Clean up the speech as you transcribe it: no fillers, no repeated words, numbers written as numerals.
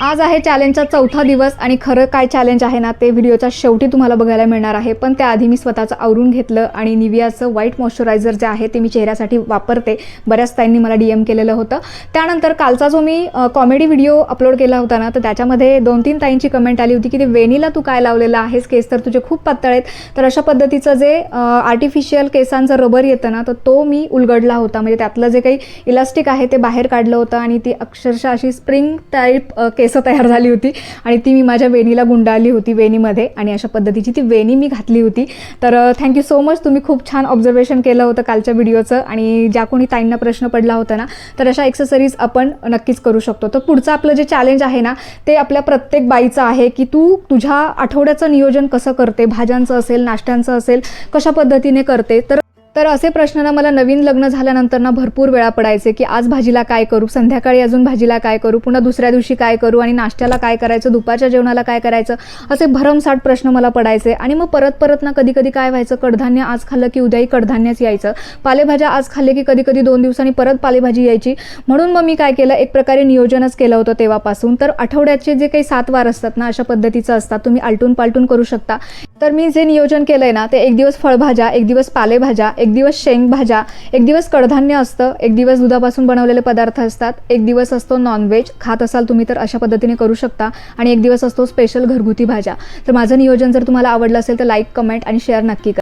आज आहे चॅलेंजचा चौथा दिवस आणि खरं काय चॅलेंज आहे ना ते व्हिडिओच्या शेवटी तुम्हाला बघायला मिळणार आहे. पण त्याआधी मी स्वतःचं आवरून घेतलं आणि निवियाचं व्हाईट मॉइश्चरायझर जे आहे ते मी चेहऱ्यासाठी वापरते. बऱ्याच ताईंनी मला DM केलेलं होतं. त्यानंतर कालचा जो मी कॉमेडी व्हिडिओ अपलोड केला होता ना तर त्याच्यामध्ये 2-3 ताईंची कमेंट आली होती की ते वेणीला तू काय लावलेलं आहेस, केस तर तुझे खूप पातळ आहेत. तर अशा पद्धतीचं जे आर्टिफिशियल केसांचं रबर येतं ना तर तो मी उलगडला होता. म्हणजे त्यातलं जे काही इलास्टिक आहे ते बाहेर काढलं होतं आणि ती अक्षरशः अशी स्प्रिंग टाईप केस तयार झाली होती आणि ती मी माझ्या वेणीला गुंडाळली होती वेणीमध्ये आणि अशा पद्धतीची ती वेणी मी घातली होती. तर थँक्यू सो मच, तुम्ही खूप छान ऑब्झर्वेशन केलं होतं कालच्या व्हिडिओचं. आणि ज्या कोणी ताईंना प्रश्न पडला होता ना तर अशा एक्सेसरीज आपण नक्कीच करू शकतो. तर पुढचं आपलं जे चॅलेंज आहे ना ते आपल्या प्रत्येक बाईचं आहे की तू तुझ्या आठवड्याचं नियोजन कसं करते, भाज्यांचं असेल, नाश्त्यांचं असेल, कशा पद्धतीने करते. तर असे प्रश्न ना मला नवीन लग्न झाल्यानंतर ना भरपूर वेळा पडायचे की आज भाजीला काय करू, संध्याकाळी अजून भाजीला काय करू, पुन्हा दुसऱ्या दिवशी काय करू आणि नाश्त्याला काय करायचं, दुपारच्या जेवणाला काय करायचं, असे भरमसाठ प्रश्न मला पडायचे. आणि मग परत ना कधी कधी काय व्हायचं, कडधान्य आज खाल्लं की उद्याही कडधान्यच यायचं, पालेभाज्या आज खाल्ले की कधी कधी 2 दिवसांनी परत पालेभाजी यायची. म्हणून मग मी काय केलं, एक प्रकारे नियोजनच केलं होतं तेव्हापासून. तर आठवड्याचे जे काही 7 वार असतात ना अशा पद्धतीचं असतात, तुम्ही आलटून पालटून करू शकता. तर मी जे नियोजन केलंय ना ते एक दिवस फळभाज्या, एक दिवस पालेभाज्या, एक दिवस शेंगभाज्या, एक दिवस कडधान्य असतं, एक दिवस दुधापासून बनवलेले पदार्थ असतात, एक दिवस असतो नॉनव्हेज, खात असाल तुम्ही तर अशा पद्धतीने करू शकता, आणि एक दिवस असतो स्पेशल घरगुती भाज्या. तर माझं नियोजन जर तुम्हाला आवडलं असेल तर लाईक, कमेंट आणि शेअर नक्की करा.